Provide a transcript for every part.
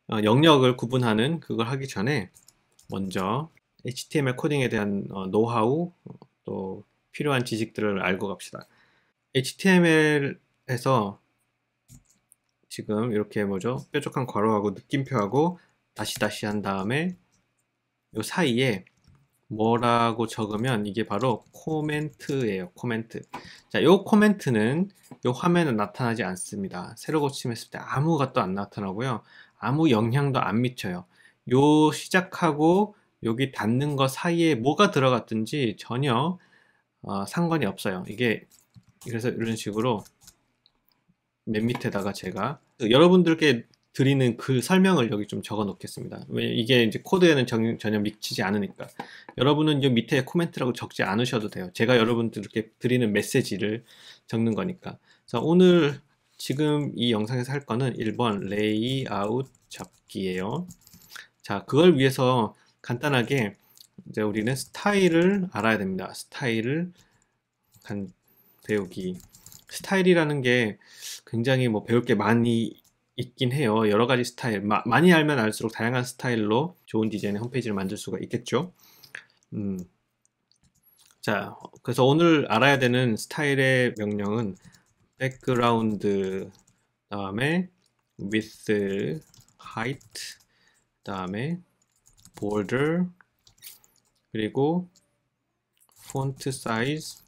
영역을 구분하는 그걸 하기 전에 먼저 HTML 코딩에 대한 노하우, 또 필요한 지식들을 알고 갑시다. HTML에서 지금 이렇게 뭐죠? 뾰족한 괄호하고 느낌표하고 다시 한 다음에 이 사이에 뭐라고 적으면 이게 바로 코멘트예요. 코멘트. 자, 요 코멘트는 요 화면에 나타나지 않습니다. 새로 고침했을 때 아무것도 안 나타나고요. 아무 영향도 안 미쳐요. 요 시작하고 여기 닿는 거 사이에 뭐가 들어갔든지 전혀 상관이 없어요. 이게 그래서 이런 식으로 맨 밑에다가 제가 여러분들께 드리는 그 설명을 여기 좀 적어 놓겠습니다. 왜 이게 이제 코드에는 전혀 미치지 않으니까. 여러분은 이 밑에 코멘트라고 적지 않으셔도 돼요. 제가 여러분들께 드리는 메시지를 적는 거니까. 자, 오늘 지금 이 영상에서 할 거는 1번 레이아웃 잡기예요. 자, 그걸 위해서 간단하게 이제 우리는 스타일을 알아야 됩니다. 스타일을 배우기. 스타일이라는 게 굉장히 뭐 배울 게 많이 있긴 해요. 여러 가지 스타일. 많이 알면 알수록 다양한 스타일로 좋은 디자인의 홈페이지를 만들 수가 있겠죠. 자, 그래서 오늘 알아야 되는 스타일의 명령은 background, 다음에 width, height, 다음에 border, 그리고 font size,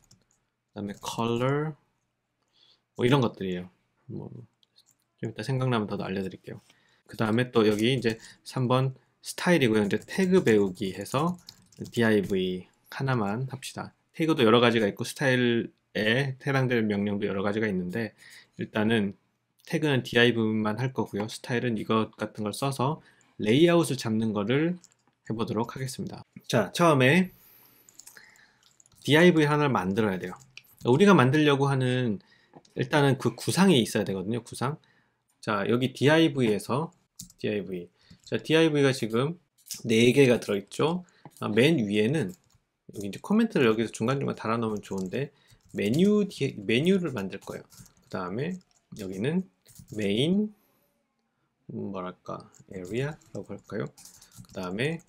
다음에 color, 뭐 이런 것들이에요. 뭐 좀 이따 생각나면 더 알려드릴게요. 그 다음에 또 여기 이제 3번 스타일이고요. 이제 태그 배우기 해서 div 하나만 합시다. 태그도 여러 가지가 있고 스타일에 해당되는 명령도 여러 가지가 있는데 일단은 태그는 div만 할 거고요. 스타일은 이것 같은 걸 써서 레이아웃을 잡는 거를 해보도록 하겠습니다. 자, 처음에 div 하나를 만들어야 돼요. 우리가 만들려고 하는 일단은 그 구상이 있어야 되거든요. 구상. 자, 여기 div에서 자, div가 지금 4개가 들어있죠. 맨 위에는 여기 이제 코멘트를 여기서 중간중간 달아 놓으면 좋은데 메뉴를 만들 거예요. 그 다음에 여기는 메인 뭐랄까 area라고 할까요? 그 다음에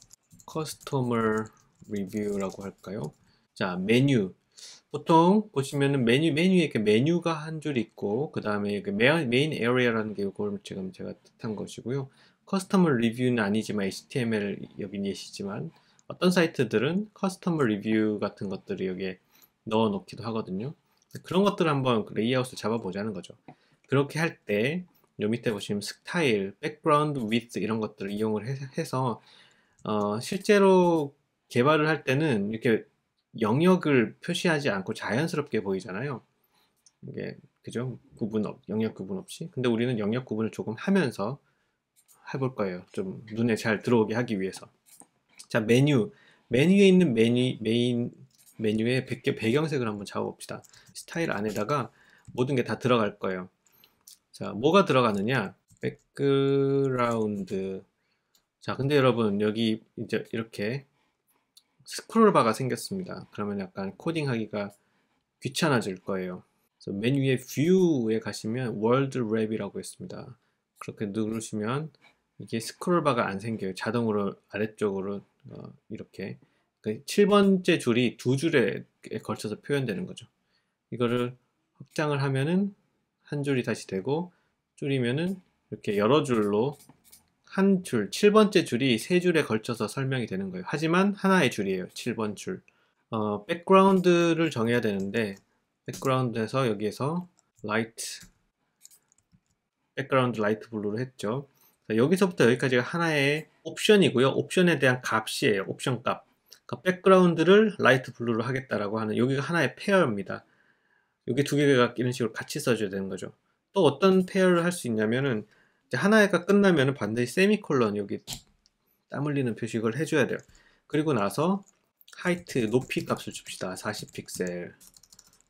customer review라고 할까요? 자, 메뉴. 보통 보시면은 메뉴에 이렇게 메뉴가 한 줄 있고 그 다음에 그 메인 에리어라는 게 이걸 지금 제가 뜻한 것이고요. 커스터머 리뷰는 아니지만 HTML 여기 예시지만 어떤 사이트들은 커스터머 리뷰 같은 것들을 여기에 넣어 놓기도 하거든요. 그런 것들을 한번 레이아웃을 잡아보자는 거죠. 그렇게 할 때 요 밑에 보시면 스타일, 백그라운드 위드 이런 것들을 이용을 해서 실제로 개발을 할 때는 이렇게 영역을 표시하지 않고 자연스럽게 보이잖아요. 이게 그죠? 영역 구분 없이. 근데 우리는 영역 구분을 조금 하면서 해볼 거예요. 좀 눈에 잘 들어오게 하기 위해서. 자, 메뉴에 있는 메인 메뉴의 배경색을 한번 잡아봅시다. 스타일 안에다가 모든 게 다 들어갈 거예요. 자, 뭐가 들어가느냐? 백그라운드. 자, 근데 여러분 여기 이제 이렇게 스크롤 바가 생겼습니다. 그러면 약간 코딩하기가 귀찮아질 거예요. 그래서 맨 위에 뷰에 가시면 월드 랩이라고 있습니다. 그렇게 누르시면 이게 스크롤 바가 안 생겨요. 자동으로 아래쪽으로 이렇게 7번째 줄이 두 줄에 걸쳐서 표현되는 거죠. 이거를 확장을 하면은 한 줄이 다시 되고 줄이면은 이렇게 여러 줄로 한 줄, 7번째 줄이 세 줄에 걸쳐서 설명이 되는 거예요. 하지만 하나의 줄이에요. 7번 줄. 백그라운드를 정해야 되는데 백그라운드에서 여기에서 라이트, 백그라운드 라이트 블루로 했죠. 여기서부터 여기까지가 하나의 옵션이고요. 옵션에 대한 값이에요. 옵션 값. 그러니까 백그라운드를 라이트 블루로 하겠다라고 하는 여기가 하나의 페어입니다. 여기 두 개가 이런 식으로 같이 써줘야 되는 거죠. 또 어떤 페어를 할 수 있냐면은 이제 하나가 끝나면은 반드시 세미콜론 여기 땀 흘리는 표식을 해줘야 돼요. 그리고 나서 하이트 높이 값을 줍시다. 40픽셀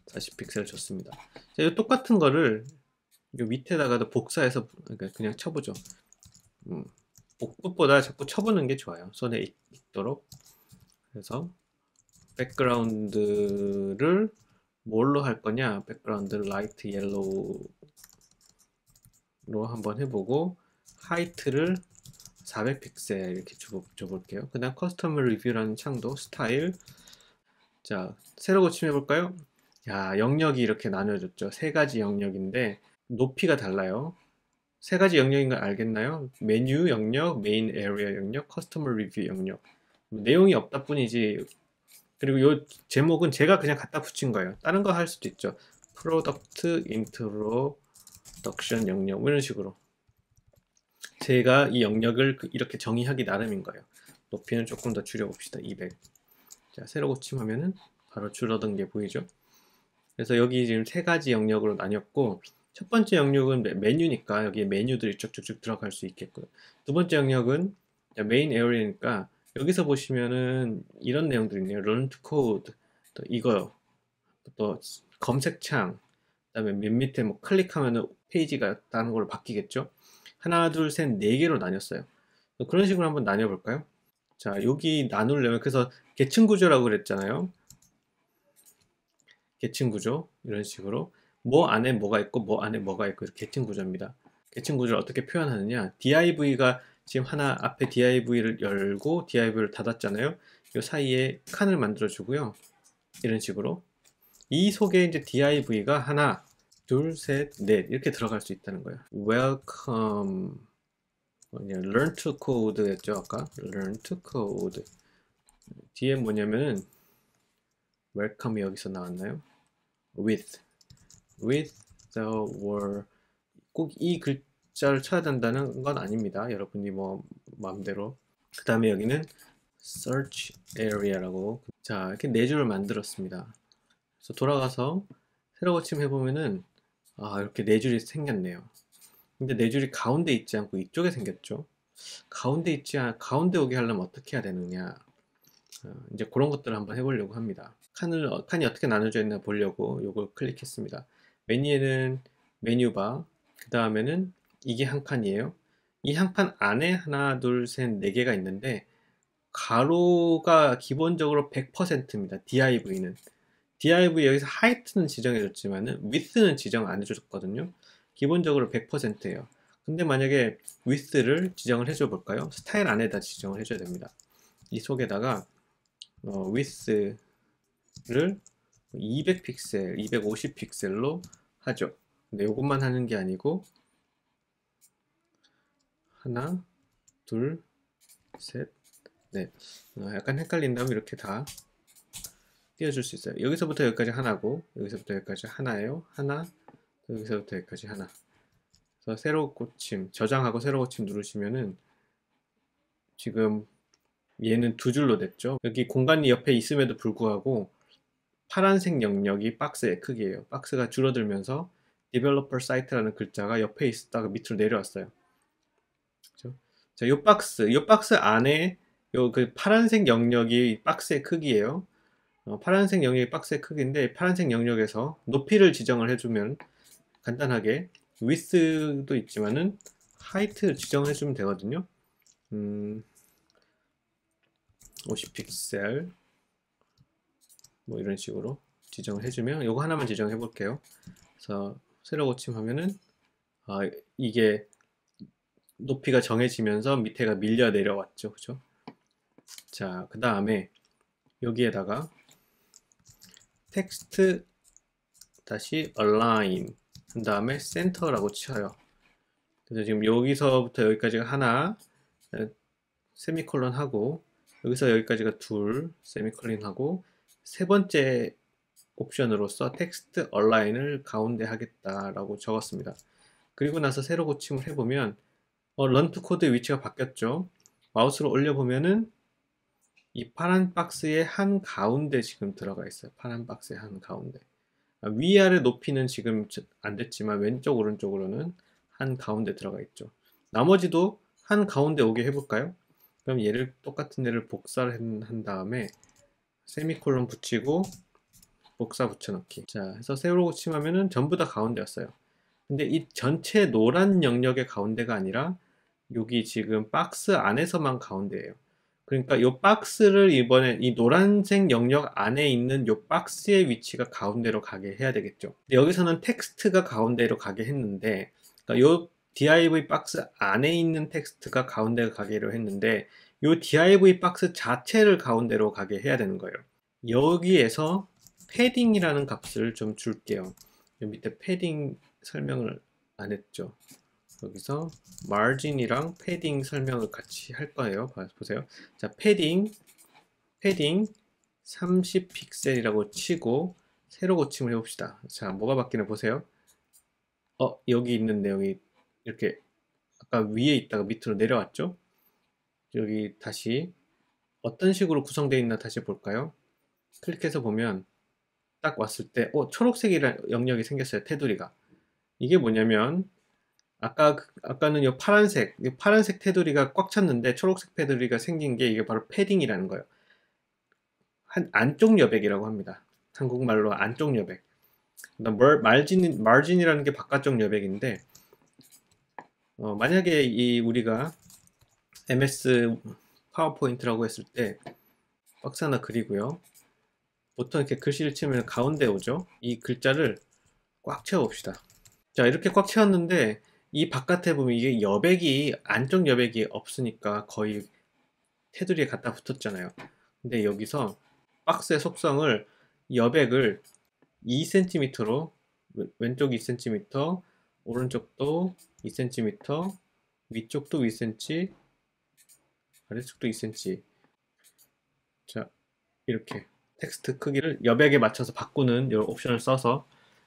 40픽셀 줬습니다. 자, 이 똑같은 거를 요 밑에다가도 복사해서 그냥 쳐보죠. 복붙보다 자꾸 쳐보는 게 좋아요. 손에 익도록. 그래서 백그라운드를 뭘로 할 거냐? 백그라운드 라이트 옐로우로 한번 해보고 하이트를 400픽셀 이렇게 줘볼게요. 그 다음 커스텀 리뷰라는 창도 스타일. 자, 새로 고침해 볼까요? 야, 영역이 이렇게 나눠졌죠. 세 가지 영역인데 높이가 달라요. 세 가지 영역인 걸 알겠나요? 메뉴 영역, 메인 에리어 영역, 커스터머 리뷰 영역. 내용이 없다 뿐이지. 그리고 요 제목은 제가 그냥 갖다 붙인 거예요. 다른 거 할 수도 있죠. 프로덕트 인트로덕션 영역 이런 식으로 제가 이 영역을 이렇게 정의하기 나름인 거예요. 높이는 조금 더 줄여봅시다. 200. 자, 새로 고침하면은 바로 줄어든 게 보이죠? 그래서 여기 지금 세 가지 영역으로 나뉘었고, 첫 번째 영역은 메뉴니까 여기에 메뉴들이 쭉쭉쭉 들어갈 수 있겠고요. 두 번째 영역은 메인 에어리니까 여기서 보시면은 이런 내용들이 있네요. Learn to code, 또 이거요. 또 검색창, 그다음에 맨 밑에 뭐 클릭하면은 페이지가 다른 걸로 바뀌겠죠. 하나, 둘, 셋, 네 개로 나뉘었어요. 그런 식으로 한번 나뉘어볼까요? 자, 여기 나누려면 그래서 계층 구조라고 그랬잖아요. 계층 구조 이런 식으로 뭐 안에 뭐가 있고 뭐 안에 뭐가 있고 이렇게 계층 구조입니다. 계층 구조를 어떻게 표현하느냐? div가 지금 하나 앞에 div를 열고 div를 닫았잖아요. 이 사이에 칸을 만들어 주고요. 이런 식으로 이 속에 이제 div가 하나, 둘, 셋, 넷 이렇게 들어갈 수 있다는 거예요. welcome learn to code 했죠 아까. learn to code 뒤에 뭐냐면은 welcome이 여기서 나왔나요? with the word 꼭 이 글자를 쳐야 된다는 건 아닙니다. 여러분이 뭐 마음대로. 그 다음에 여기는 search area라고 자 이렇게 네 줄을 만들었습니다. 그래서 돌아가서 새로 고침 해보면은 이렇게 네 줄이 생겼네요. 근데 네 줄이 가운데 있지 않고 이쪽에 생겼죠. 가운데 오게 하려면 어떻게 해야 되느냐. 이제 그런 것들을 한번 해보려고 합니다. 칸이 어떻게 나눠져 있나 보려고 요걸 클릭했습니다. 메뉴에는 메뉴바, 그 다음에는 이게 한 칸이에요. 이 한 칸 안에 하나, 둘, 셋, 네 개가 있는데 가로가 기본적으로 100%입니다. div는. div 여기서 height는 지정해줬지만은 width는 지정 안 해줬거든요. 기본적으로 100%예요. 근데 만약에 width를 지정을 해줘 볼까요? 스타일 안에다 지정을 해줘야 됩니다. 이 속에다가 width를 200픽셀, 250픽셀로 하죠. 근데 이것만 하는 게 아니고 하나, 둘, 셋, 넷. 약간 헷갈린다면 이렇게 다 띄워줄 수 있어요. 여기서부터 여기까지 하나고 여기서부터 여기까지 하나예요. 하나, 여기서부터 여기까지 하나. 그래서 새로 고침, 저장하고 새로 고침 누르시면은 지금 얘는 두 줄로 됐죠. 여기 공간이 옆에 있음에도 불구하고 파란색 영역이 박스의 크기예요. 박스가 줄어들면서 Developer Site라는 글자가 옆에 있었다가 밑으로 내려왔어요. 그렇죠? 자, 요 박스 안에 요 그 파란색 영역이 박스의 크기예요. 파란색 영역이 박스의 크기인데 파란색 영역에서 높이를 지정을 해주면 간단하게 width도 있지만은 height 지정을 해주면 되거든요. 50픽셀 뭐 이런 식으로 지정을 해주면 요거 하나만 지정해 볼게요. 그래서 새로 고침하면은 이게 높이가 정해지면서 밑에가 밀려 내려왔죠. 그죠? 자, 그 다음에 여기에다가 텍스트 다시 align 한 다음에 센터라고 쳐요. 그래서 지금 여기서부터 여기까지가 하나 세미콜론 하고 여기서 여기까지가 둘 세미콜론 하고 세 번째 옵션으로서 텍스트 얼라인을 가운데 하겠다라고 적었습니다. 그리고 나서 새로 고침을 해보면 런투 코드의 위치가 바뀌었죠. 마우스로 올려보면은 이 파란 박스의 한 가운데 지금 들어가 있어요. 파란 박스의 한 가운데. 위아래 높이는 지금 안 됐지만 왼쪽 오른쪽으로는 한 가운데 들어가 있죠. 나머지도 한 가운데 오게 해볼까요? 그럼 얘를 똑같은 애를 복사를 한 다음에 세미콜론 붙이고 복사 붙여넣기. 자, 해서 새로 고침하면은 전부 다 가운데였어요. 근데 이 전체 노란 영역의 가운데가 아니라 여기 지금 박스 안에서만 가운데예요. 그러니까 이 박스를 이번에 이 노란색 영역 안에 있는 이 박스의 위치가 가운데로 가게 해야 되겠죠. 근데 여기서는 텍스트가 가운데로 가게 했는데 그러니까 이 div 박스 안에 있는 텍스트가 가운데 가기로 했는데 이 div 박스 자체를 가운데로 가게 해야 되는 거예요. 여기에서 패딩이라는 값을 좀 줄게요. 여기 밑에 패딩 설명을 안 했죠. 여기서 margin이랑 패딩 설명을 같이 할 거예요. 보세요. 자, 패딩 30픽셀이라고 치고 세로 고침을 해봅시다. 자, 뭐가 바뀌나 보세요. 여기 있는 내용이 이렇게 아까 위에 있다가 밑으로 내려왔죠? 여기 다시 어떤 식으로 구성되어 있나 다시 볼까요? 클릭해서 보면 딱 왔을 때 초록색이라는 영역이 생겼어요. 테두리가. 이게 뭐냐면 아까는 이 파란색 테두리가 꽉 찼는데 초록색 테두리가 생긴 게 이게 바로 패딩이라는 거예요. 안쪽 여백이라고 합니다. 한국말로 안쪽 여백. 마진이라는 게 바깥쪽 여백인데 만약에 우리가 MS 파워포인트라고 했을 때 박스 하나 그리고요. 보통 이렇게 글씨를 치면 가운데 오죠. 이 글자를 꽉 채워봅시다. 자, 이렇게 꽉 채웠는데 이 바깥에 보면 이게 안쪽 여백이 없으니까 거의 테두리에 갖다 붙었잖아요. 근데 여기서 박스의 속성을 여백을 2cm로 왼쪽 2cm, 오른쪽도 2cm, 위쪽도 2cm, 아래쪽도 2cm. 자, 이렇게 텍스트 크기를 여백에 맞춰서 바꾸는 이 옵션을 써서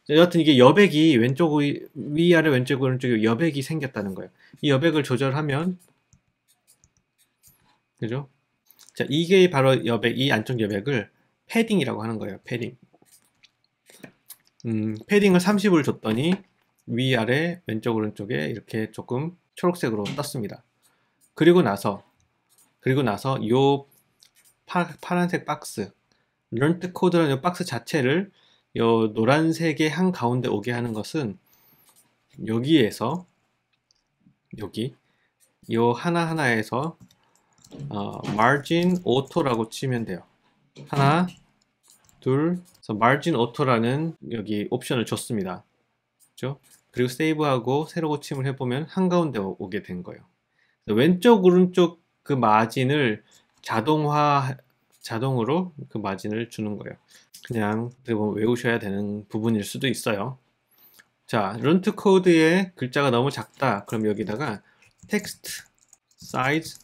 여하튼 이게 여백이 위아래 왼쪽 오른쪽에 여백이 생겼다는 거예요. 이 여백을 조절하면 그죠? 자, 이게 바로 이 안쪽 여백을 패딩이라고 하는 거예요. 패딩. 패딩을 30을 줬더니 위아래 왼쪽 오른쪽에 이렇게 조금 초록색으로 떴습니다. 그리고 나서 요 파란색 박스 learned code라는 박스 자체를 요 노란색의 한 가운데 오게 하는 것은 여기에서 여기 요 하나하나에서 margin auto라고 치면 돼요. 하나 둘 그래서 margin auto라는 여기 옵션을 줬습니다. 그렇죠? 그리고 세이브하고 새로 고침을 해보면 한가운데 오게 된 거예요. 왼쪽 오른쪽 그 마진을 자동으로 그 마진을 주는 거예요. 그냥 외우셔야 되는 부분일 수도 있어요. 자, 런트 코드에 글자가 너무 작다. 그럼 여기다가 텍스트 사이즈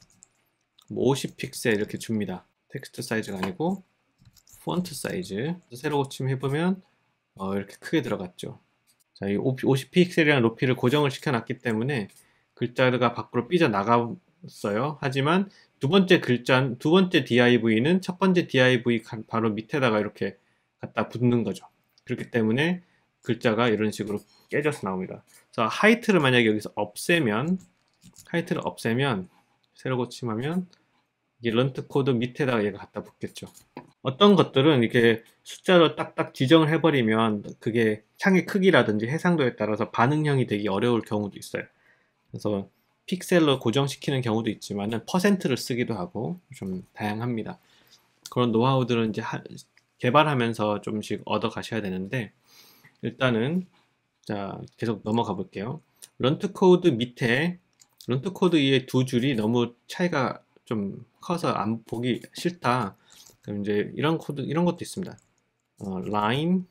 50픽셀 이렇게 줍니다. 텍스트 사이즈가 아니고 폰트 사이즈. 새로 고침 해보면 이렇게 크게 들어갔죠. 자, 이 50픽셀이라는 높이를 고정을 시켜놨기 때문에 글자가 밖으로 삐져나갔어요. 하지만 두 번째 div는 첫 번째 div 바로 밑에다가 이렇게 갖다 붙는 거죠. 그렇기 때문에 글자가 이런 식으로 깨져서 나옵니다. 그래서 하이트를 만약에 여기서 하이트를 없애면 새로 고침하면 이게 런트 코드 밑에다가 얘가 갖다 붙겠죠. 어떤 것들은 이렇게 숫자로 딱딱 지정을 해버리면 그게 창의 크기라든지 해상도에 따라서 반응형이 되기 어려울 경우도 있어요. 그래서 픽셀로 고정시키는 경우도 있지만 퍼센트를 쓰기도 하고 좀 다양합니다. 그런 노하우들은 이제 개발하면서 좀씩 얻어 가셔야 되는데 일단은 자 계속 넘어가 볼게요. 런트 코드 위에 두 줄이 너무 차이가 좀 커서 안 보기 싫다. 그럼 이제 이런 것도 있습니다. line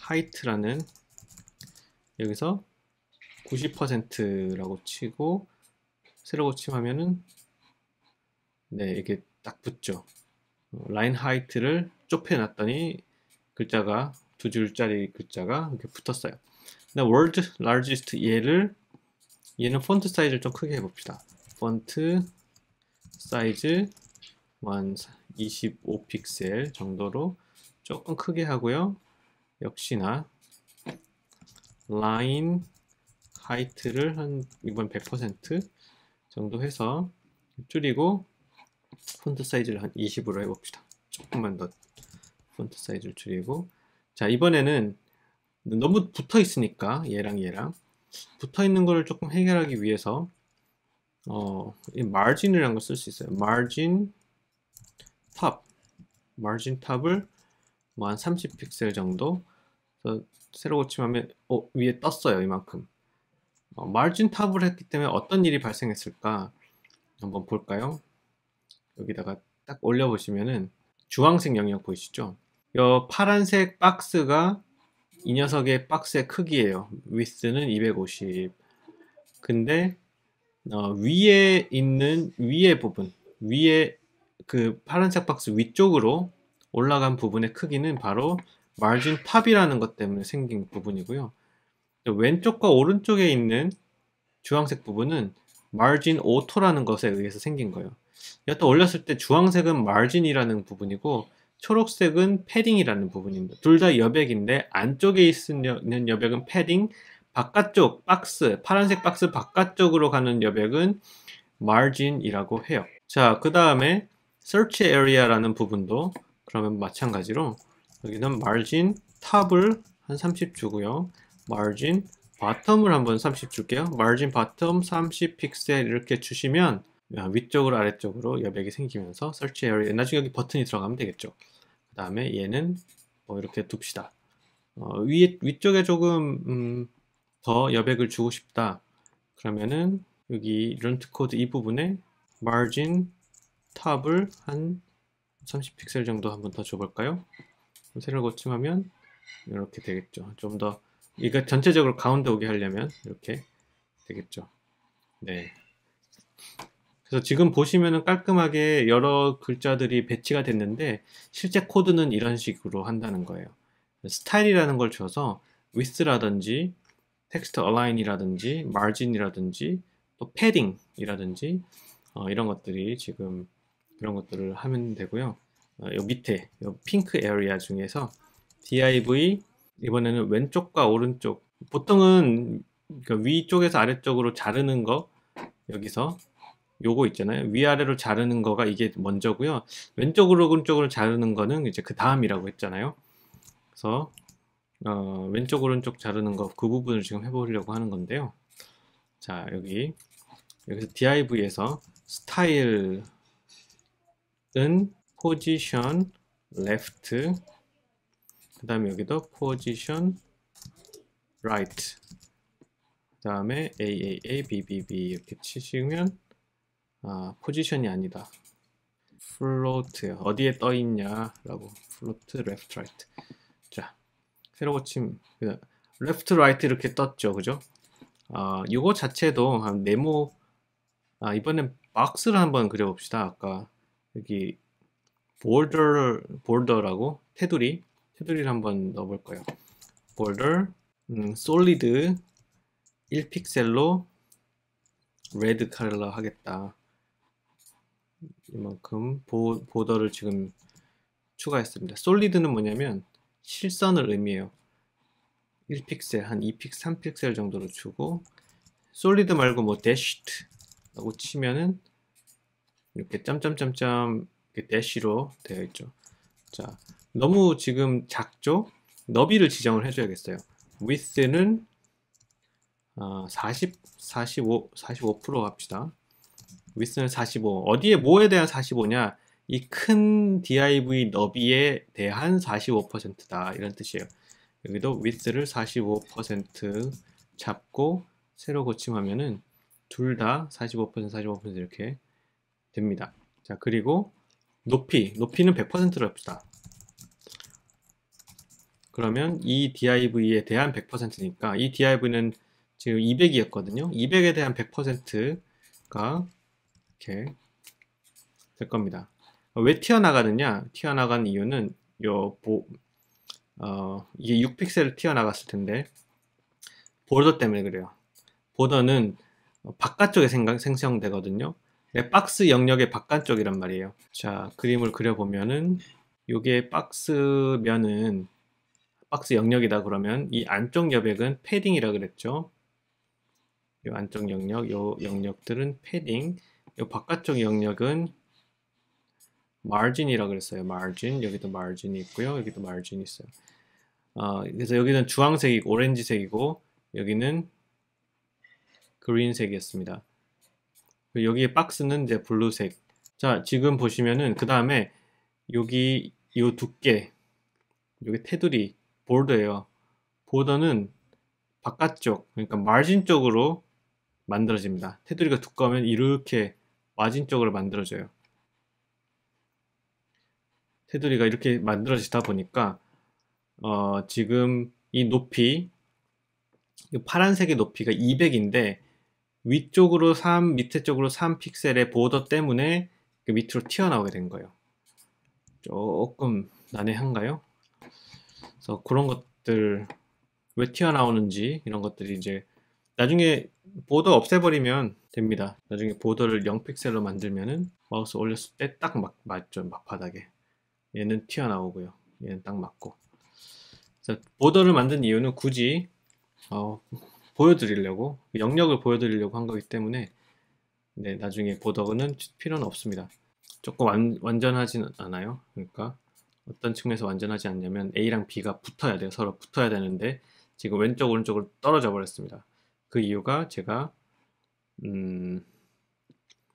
height라는 여기서 90%라고 치고 새로 고침하면은 네 이게 딱 붙죠. 라인 하이트를 좁혀놨더니 글자가 두 줄짜리 글자가 이렇게 붙었어요. world largest 얘는 폰트 사이즈를 좀 크게 해봅시다. 폰트 사이즈 한 25픽셀 정도로 조금 크게 하고요. 역시나 라인 하이트를 이번 100% 정도 해서 줄이고 폰트 사이즈를 한 20으로 해봅시다. 조금만 더 폰트 사이즈를 줄이고 자 이번에는 너무 붙어 있으니까 얘랑 붙어 있는 거를 조금 해결하기 위해서 이 margin이라는 걸 쓸 수 있어요. margin 탑을 뭐 한 30픽셀 정도 새로 고침하면 위에 떴어요 이만큼. 마진 탑을 했기 때문에 어떤 일이 발생했을까 한번 볼까요? 여기다가 딱 올려보시면은 주황색 영역 보이시죠? 이 파란색 박스가 이 녀석의 박스의 크기예요. width는 250. 근데 위에 있는 위에 부분, 위에 그 파란색 박스 위쪽으로 올라간 부분의 크기는 바로 margin top이라는 것 때문에 생긴 부분이고요. 왼쪽과 오른쪽에 있는 주황색 부분은 margin auto라는 것에 의해서 생긴 거예요. 여기다 올렸을 때 주황색은 margin이라는 부분이고 초록색은 패딩이라는 부분입니다. 둘 다 여백인데 안쪽에 있는 여백은 패딩, 바깥쪽 박스, 파란색 박스 바깥쪽으로 가는 여백은 margin이라고 해요. 자, 그 다음에 search area라는 부분도 그러면 마찬가지로 여기는 margin top을 한 30 주고요. margin bottom을 한번 30 줄게요. margin bottom 30 픽셀 이렇게 주시면 위쪽으로 아래쪽으로 여백이 생기면서 search area 나중에 여기 버튼이 들어가면 되겠죠. 그 다음에 얘는 뭐 이렇게 둡시다. 위쪽에 조금 더 여백을 주고 싶다. 그러면은 여기 런트 코드 이 부분에 margin top을 한 30 픽셀 정도 한번 더 줘볼까요? 세를 고침하면 이렇게 되겠죠. 좀 더 이거 전체적으로 가운데 오게 하려면 이렇게 되겠죠. 네. 그래서 지금 보시면은 깔끔하게 여러 글자들이 배치가 됐는데 실제 코드는 이런 식으로 한다는 거예요. 스타일이라는 걸 줘서 width라든지 텍스트 align이라든지 margin이라든지 또 padding이라든지 이런 것들이 지금 이런 것들을 하면 되고요. 요 밑에 요 핑크 에리아 중에서 div 이번에는 왼쪽과 오른쪽 보통은 위쪽에서 아래쪽으로 자르는 거 여기서 요거 있잖아요. 위아래로 자르는 거가 이게 먼저고요. 왼쪽으로 오른쪽으로 자르는 거는 이제 그 다음이라고 했잖아요. 그래서 왼쪽 오른쪽 자르는 거 그 부분을 지금 해보려고 하는 건데요. 자, 여기서 div에서 스타일은 position left 그 다음에 여기도 position right 그 다음에 AAA, BBB 이렇게 치시면 포지션이 아니다. float요. 어디에 떠 있냐 라고 float, left, right. 자, 새로 고침 left, right 이렇게 떴죠. 그죠? 이거 자체도 한 네모 이번엔 박스를 한번 그려봅시다. 아까 여기 border라고 테두리를 한번 넣어볼 거예요. border solid 1픽셀로 레드 컬러 하겠다. 이만큼 보더를 지금 추가했습니다. 솔리드는 뭐냐면 실선을 의미해요. 1픽셀, 한 2픽셀, 3픽셀 정도로 주고 솔리드 말고 뭐 dashed 라고 치면은 이렇게 점점점점 이렇게 대시로 되어 있죠. 자, 너무 지금 작죠? 너비를 지정을 해줘야겠어요. width는 45% 합시다. width는 45. 어디에 뭐에 대한 45냐? 이 큰 div 너비에 대한 45%다. 이런 뜻이에요. 여기도 width를 45% 잡고 세로 고침하면은 둘 다 45% 이렇게 됩니다. 자, 그리고 높이는 100%로 합시다. 그러면 이 div에 대한 100%니까 이 div는 지금 200이었거든요. 200에 대한 100%가 이렇게 될 겁니다. 왜 튀어나가느냐? 튀어나간 이유는 이게 6픽셀 튀어나갔을 텐데 보더 때문에 그래요. 보더는 바깥쪽에 생성되거든요. 박스 영역의 바깥쪽이란 말이에요. 자, 그림을 그려보면은 요게 박스면은 박스 영역이다 그러면 이 안쪽 여백은 패딩이라 그랬죠. 요 안쪽 영역, 요 영역들은 패딩, 요 바깥쪽 영역은 margin이라 그랬어요. margin, 여기도 margin이 있고요. 여기도 margin이 있어요. 그래서 여기는 주황색이고 오렌지색이고 여기는 그린색이었습니다. 여기에 박스는 이제 블루색. 자, 지금 보시면은 그 다음에 여기 요 두께, 여기 테두리 보더예요. 보더는 바깥쪽, 그러니까 마진 쪽으로 만들어집니다. 테두리가 두꺼우면 이렇게 마진 쪽으로 만들어져요. 테두리가 이렇게 만들어지다 보니까 지금 이 높이, 이 파란색의 높이가 200인데 위쪽으로 3, 밑에 쪽으로 3픽셀의 보더 때문에 그 밑으로 튀어나오게 된 거예요. 조금 난해한가요? 그래서 그런 것들 왜 튀어나오는지 이런 것들이 이제 나중에 보더 없애버리면 됩니다. 나중에 보더를 0픽셀로 만들면은 마우스 올렸을 때 딱 맞죠. 맞바닥에. 얘는 튀어나오고요. 얘는 딱 맞고. 그래서 보더를 만든 이유는 굳이 보여드리려고, 영역을 보여드리려고 한 거기 때문에 네, 나중에 보더는 필요는 없습니다. 조금 완전하진 않아요. 그러니까 어떤 측면에서 완전하지 않냐면 A랑 B가 붙어야 돼요. 서로 붙어야 되는데 지금 왼쪽 오른쪽으로 떨어져 버렸습니다. 그 이유가 제가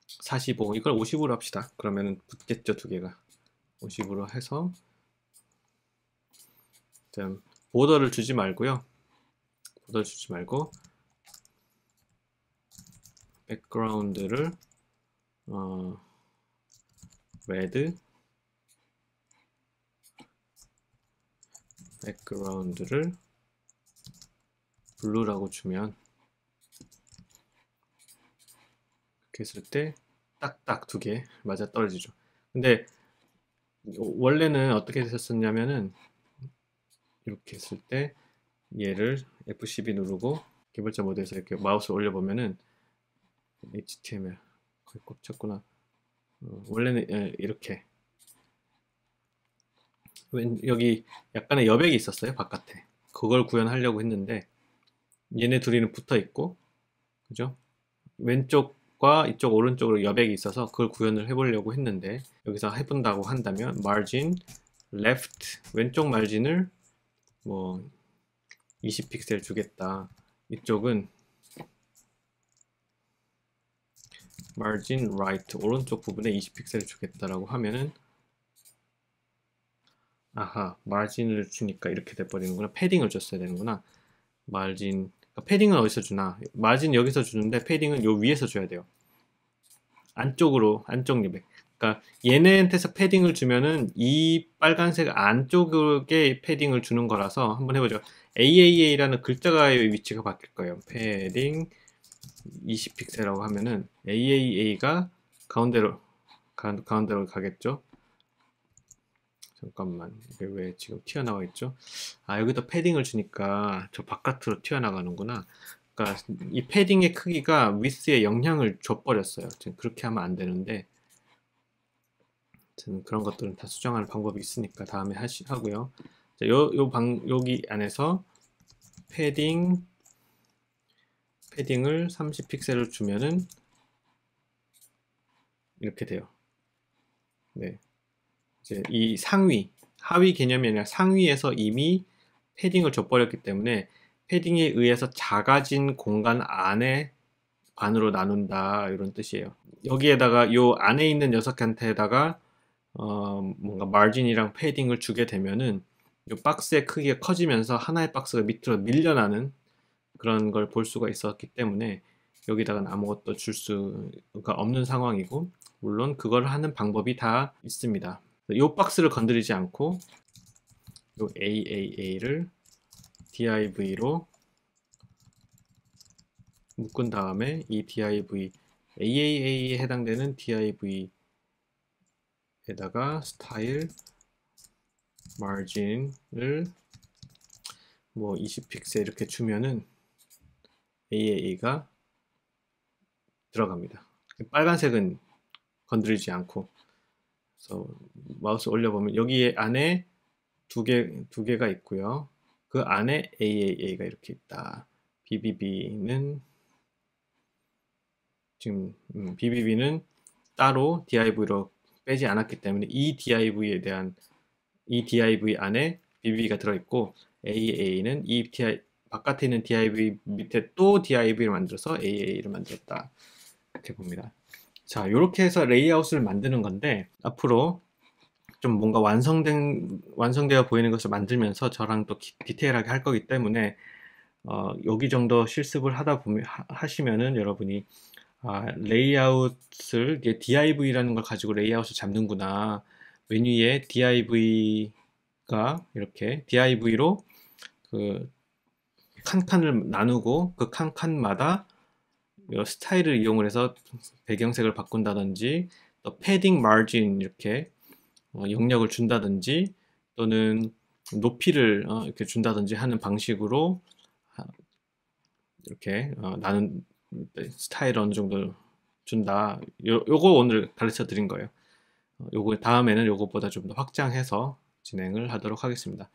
45, 이걸 50으로 합시다. 그러면 붙겠죠, 두 개가. 50으로 해서 보더를 주지 말고요. 보더 주지 말고 백그라운드를 레드, 백그라운드를 블루라고 주면 이렇게 했을 때 딱딱 두 개 맞아 떨어지죠. 근데 원래는 어떻게 했었냐면은 이렇게 했을 때 얘를 F12 누르고 개발자 모드에서 이렇게 마우스 올려보면은 HTML 거의 꽉 찼구나. 원래는 이렇게 여기 약간의 여백이 있었어요, 바깥에. 그걸 구현하려고 했는데 얘네 둘이는 붙어 있고, 그죠? 왼쪽과 이쪽 오른쪽으로 여백이 있어서 그걸 구현을 해보려고 했는데 여기서 해본다고 한다면 margin left, 왼쪽 마진을 뭐 20픽셀 주겠다. 이쪽은 margin right, 오른쪽 부분에 20픽셀 주겠다라고 하면은 아하, 마진을 주니까 이렇게 돼버리는구나. 패딩을 줬어야 되는구나. 마진, 그러니까 패딩은 어디서 주나? 마진 여기서 주는데 패딩은 요 위에서 줘야 돼요. 안쪽으로, 안쪽 리백. 그러니까 얘네한테서 패딩을 주면은 이 빨간색 안쪽에 패딩을 주는 거라서 한번 해보죠. AAA라는 글자가의 위치가 바뀔 거예요. 패딩 20픽셀이라고 하면은 AAA가 가운데로 가겠죠. 잠깐만, 이게 왜 지금 튀어나와 있죠? 아, 여기다 패딩을 주니까 저 바깥으로 튀어나가는구나. 그러니까 이 패딩의 크기가 위스에 영향을 줘버렸어요. 지금 그렇게 하면 안 되는데, 저는 그런 것들은 다 수정하는 방법이 있으니까 다음에 하고요. 자, 여기 안에서 패딩을 30픽셀을 주면은 이렇게 돼요. 네. 이제 이 상위, 하위 개념이 아니라 상위에서 이미 패딩을 줘버렸기 때문에 패딩에 의해서 작아진 공간 안에 반으로 나눈다, 이런 뜻이에요. 여기에다가 요 안에 있는 녀석한테다가 뭔가 마진이랑 패딩을 주게 되면은 요 박스의 크기가 커지면서 하나의 박스가 밑으로 밀려나는 그런 걸 볼 수가 있었기 때문에 여기다가는 아무것도 줄 수가 없는 상황이고, 물론 그걸 하는 방법이 다 있습니다. 이 박스를 건드리지 않고 이 AAA를 div로 묶은 다음에 이 div, AAA에 해당되는 div에다가 스타일 margin을 뭐 20픽셀 이렇게 주면은 AAA가 들어갑니다. 빨간색은 건드리지 않고. 그래서 마우스 올려보면 여기 안에 두 개가 있고요. 그 안에 AAA가 이렇게 있다. BBB는 지금 BBB는 따로 div로 빼지 않았기 때문에 이 div에 대한 이 div 안에 BBB가 들어있고, AA는 이 바깥에 있는 div 밑에 또 div를 만들어서 AA를 만들었다, 이렇게 봅니다. 자, 이렇게 해서 레이아웃을 만드는 건데, 앞으로 좀 뭔가 완성되어 보이는 것을 만들면서 저랑 또 디테일하게 할 거기 때문에 여기 정도 실습을 하다 보면 하시면은 여러분이 레이아웃을 이게 DIV라는 걸 가지고 레이아웃을 잡는구나. 메뉴에 DIV가 이렇게 DIV로 그 칸칸을 나누고 그 칸칸마다 스타일을 이용을 해서 배경색을 바꾼다든지 또 패딩 마진 이렇게 영역을 준다든지 또는 높이를 이렇게 준다든지 하는 방식으로 이렇게 나는 스타일 어느 정도 준다. 요거 오늘 가르쳐 드린 거예요. 요거 다음에는 요것보다 좀 더 확장해서 진행을 하도록 하겠습니다.